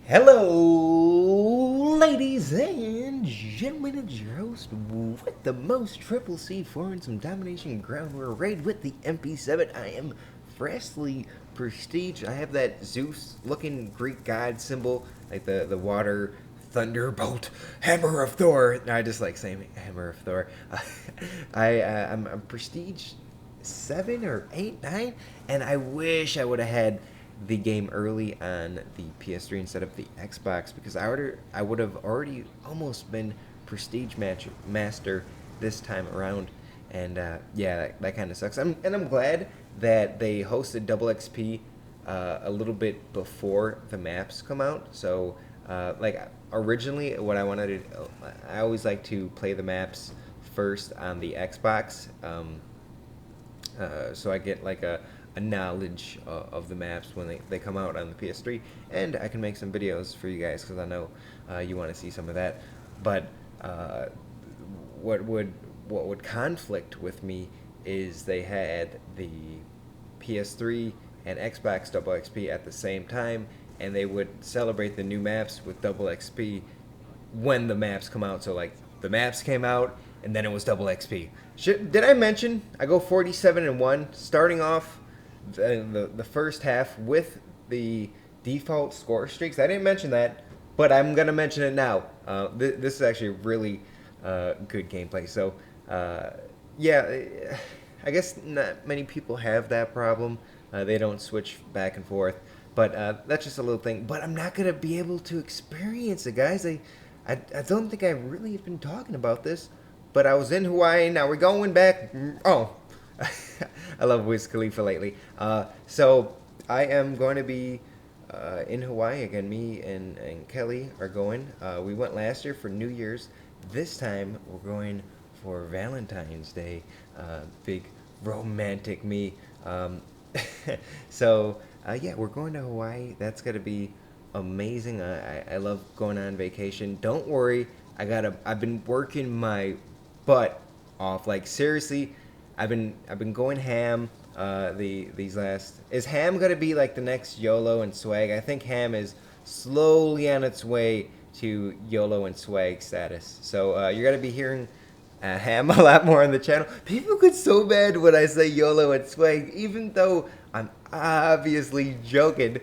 Hello, ladies and gentlemen, it's your host with the most triple C4 and some domination ground war raid with the MP7. I am freshly prestige. I have that Zeus-looking Greek god symbol, like the water thunderbolt hammer of Thor. I just like saying hammer of Thor. I'm prestige 7 or 8, 9, and I wish I would have had the game early on the PS3 instead of the Xbox because I would have already almost been prestige master this time around, and yeah, that kind of sucks. I'm glad that they hosted Double XP a little bit before the maps come out. So like originally, what I wanted to, I always like to play the maps first on the Xbox. So I get like a knowledge of the maps when they come out on the PS3, and I can make some videos for you guys because I know you want to see some of that. But what would conflict with me is they had the PS3 and Xbox Double XP at the same time, and they would celebrate the new maps with Double XP when the maps come out. So like the maps came out and then it was Double XP. Did I mention I go 47-1 starting off the first half with the default score streaks? I didn't mention that, but I'm gonna mention it now. This is actually really good gameplay. So yeah, I guess not many people have that problem. They don't switch back and forth, but that's just a little thing. But I'm not gonna be able to experience it, guys. I don't think I really have been talking about this, but I was in Hawaii. Now we're going back. Oh, I love Wiz Khalifa lately. So I am going to be in Hawaii again. Me and Kelly are going. We went last year for New Year's. This time we're going for Valentine's Day. Big romantic me. So yeah, we're going to Hawaii. That's gonna be amazing. I love going on vacation. Don't worry, I've been working my butt off. Like seriously, I've been going ham. These last, is ham gonna be like the next YOLO and swag? I think ham is slowly on its way to YOLO and swag status. So you're gonna be hearing ham a lot more on the channel. People get so mad when I say YOLO and swag, even though I'm obviously joking.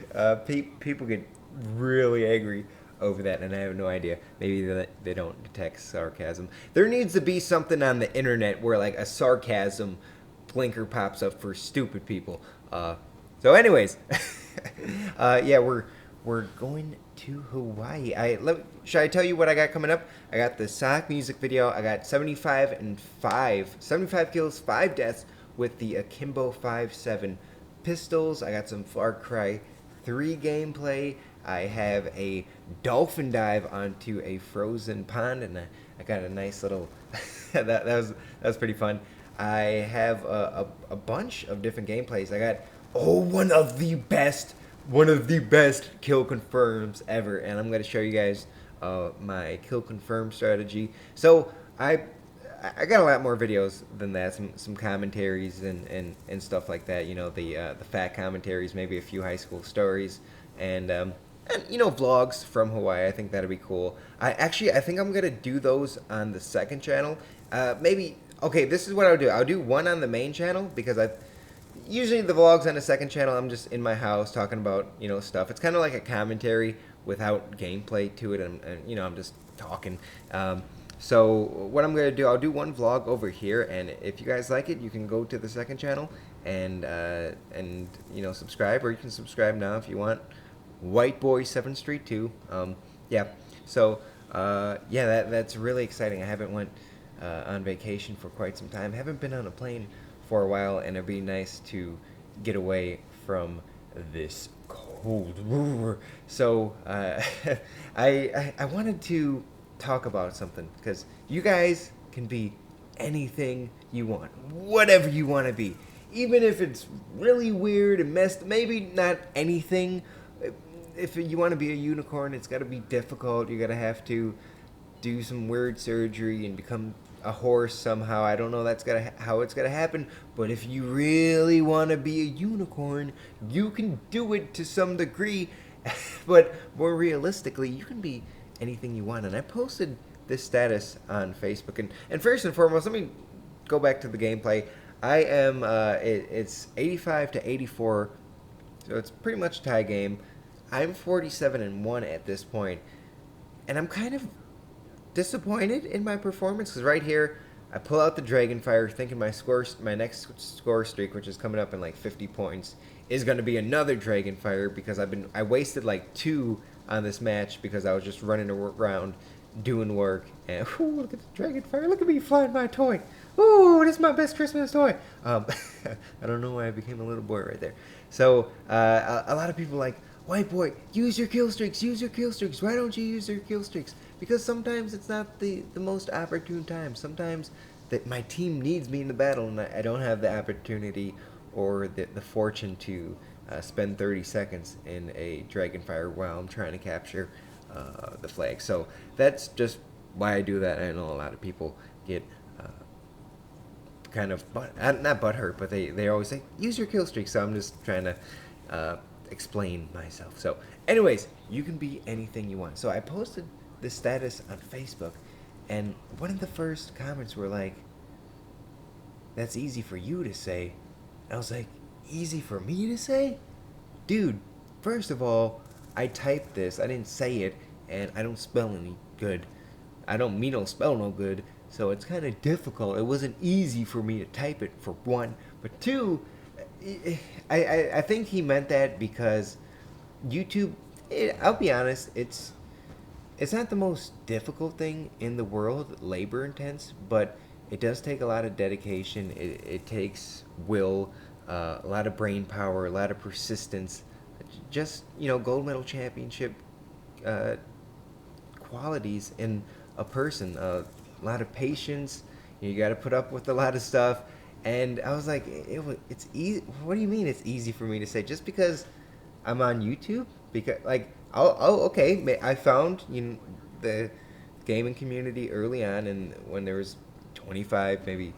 People get really angry over that, and I have no idea. Maybe they don't detect sarcasm. There needs to be something on the internet where like a sarcasm blinker pops up for stupid people. So anyways, yeah, we're going to Hawaii. Should I tell you what I got coming up? I got the Sonic music video. I got 75 kills, 5 deaths with the Akimbo 5.7 pistols. I got some Far Cry 3 gameplay. I have a dolphin dive onto a frozen pond, and I got a nice little that was pretty fun. I have a bunch of different gameplays. I got one of the best kill confirms ever, and I'm going to show you guys my kill confirm strategy. So I got a lot more videos than that, some commentaries and stuff like that. You know, the fat commentaries, maybe a few high school stories, and you know, vlogs from Hawaii. I think that'd be cool. I think I'm gonna do those on the second channel. Maybe, okay, this is what I'll do. I'll do one on the main channel because usually the vlogs on the second channel, I'm just in my house talking about, you know, stuff. It's kind of like a commentary without gameplay to it, and you know, I'm just talking. So what I'm gonna do, I'll do one vlog over here, and if you guys like it, you can go to the second channel and you know, subscribe, or you can subscribe now if you want. Whiteboy7thst too. Yeah. So yeah, that's really exciting. I haven't went on vacation for quite some time. Haven't been on a plane for a while, and it'd be nice to get away from this cold war. So I wanted to talk about something because you guys can be anything you want, whatever you want to be, even if it's really weird and messed. Maybe not anything. If you want to be a unicorn, it's got to be difficult. You're gonna have to do some weird surgery and become a horse somehow. I don't know how it's gonna happen, but if you really want to be a unicorn, you can do it to some degree. But more realistically, you can be anything you want. And I posted this status on Facebook. And first and foremost, let me go back to the gameplay. I am, it's 85 to 84, so it's pretty much a tie game. I'm 47-1 at this point, and I'm kind of disappointed in my performance because right here I pull out the Dragonfire, thinking my next score streak, which is coming up in like 50 points, is going to be another Dragonfire because I wasted like 2 on this match because I was just running around doing work. And ooh, look at the Dragonfire! Look at me flying my toy! Ooh, this is my best Christmas toy. I don't know why I became a little boy right there. So a lot of people like, White Boy, use your kill streaks, use your kill streaks. Why don't you use your kill streaks? Because sometimes it's not the most opportune time. Sometimes that my team needs me in the battle and I don't have the opportunity or the fortune to spend 30 seconds in a Dragonfire while I'm trying to capture the flag. So that's just why I do that. I know a lot of people get kind of not butthurt, but they always say use your kill streak. So I'm just trying to explain myself. So anyways, you can be anything you want. So I posted this status on Facebook, and one of the first comments were like, that's easy for you to say. I was like, easy for me to say? Dude, first of all, I typed this, I didn't say it, and I don't spell any good. I don't mean no spell no good, so it's kind of difficult. It wasn't easy for me to type it, for one. But two, I think he meant that because YouTube, I'll be honest, it's not the most difficult thing in the world, labor intense, but it does take a lot of dedication. It takes will, a lot of brain power, a lot of persistence. Just, gold medal championship qualities in a person. A lot of patience. You got to put up with a lot of stuff. And I was like, it's easy. What do you mean it's easy for me to say? Just because I'm on YouTube? Because, like, okay, I found the gaming community early on, and when there was 25, maybe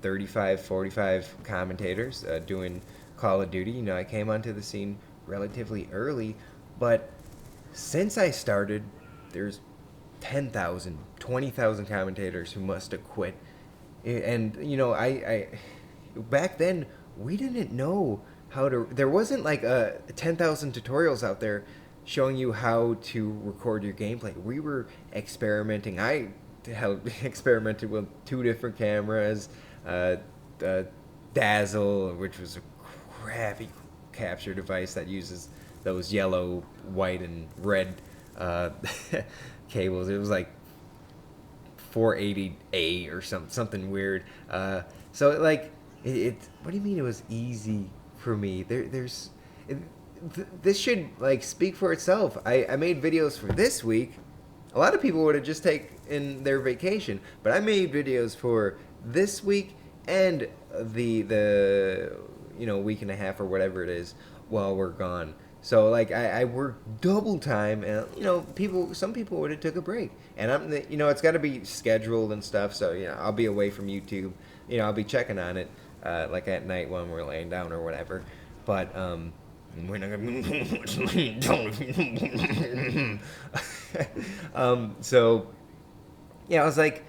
35, 45 commentators doing Call of Duty. I came onto the scene relatively early, but since I started, there's 10,000, 20,000 commentators who must have quit. And, I back then, we didn't know how to, there wasn't like 10,000 tutorials out there showing you how to record your gameplay. We were experimenting. I experimented with 2 different cameras, Dazzle, which was a crappy capture device that uses those yellow, white, and red cables. It was like 480A or something weird. So like, what do you mean it was easy for me? This should like speak for itself. I made videos for this week. A lot of people would have just taken their vacation, but I made videos for this week and the week and a half or whatever it is while we're gone. So like I worked double time, and some people would have took a break, and I'm it's got to be scheduled and stuff. So I'll be away from YouTube. I'll be checking on it like at night when we're laying down or whatever. But we're not gonna laying down. So I was like,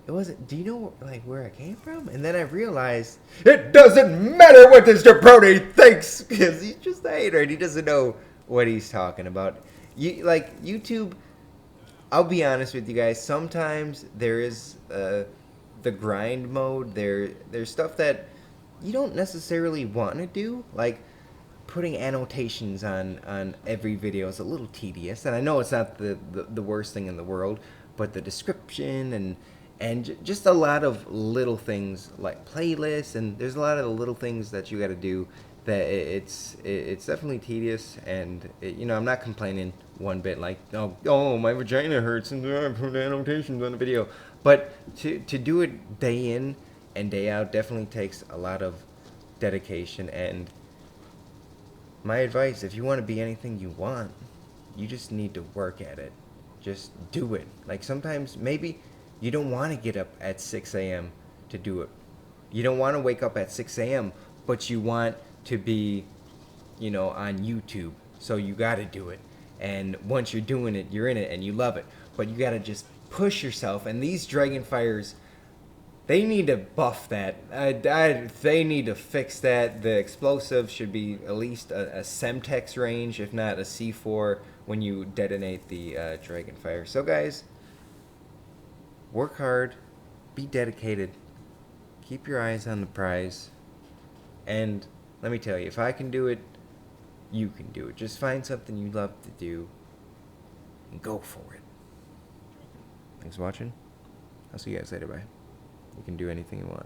it wasn't. Do you know like where I came from? And then I realized it doesn't matter what this jabroni thinks because he's just a hater and he doesn't know what he's talking about. YouTube. I'll be honest with you guys. Sometimes there is the grind mode. There's stuff that you don't necessarily want to do, like putting annotations on every video is a little tedious, and I know it's not the worst thing in the world, but the description and just a lot of little things like playlists, and there's a lot of the little things that you got to do that it's definitely tedious, and I'm not complaining one bit like oh my vagina hurts and I put annotations on the video, but to do it day in and day out definitely takes a lot of dedication. And my advice, if you want to be anything you want, you just need to work at it. Just do it. Like sometimes maybe you don't want to get up at 6 a.m. to do it. You don't want to wake up at 6 a.m., but you want to be, on YouTube So you got to do it. And once you're doing it, you're in it and you love it. But you got to just push yourself. And these dragon fires, they need to buff that. They need to fix that. The explosive should be at least a Semtex range, if not a C4, when you detonate the dragon fire. So guys, work hard, be dedicated, keep your eyes on the prize, and let me tell you, if I can do it, you can do it. Just find something you love to do and go for it. Thanks for watching. I'll see you guys later. Bye. You can do anything you want.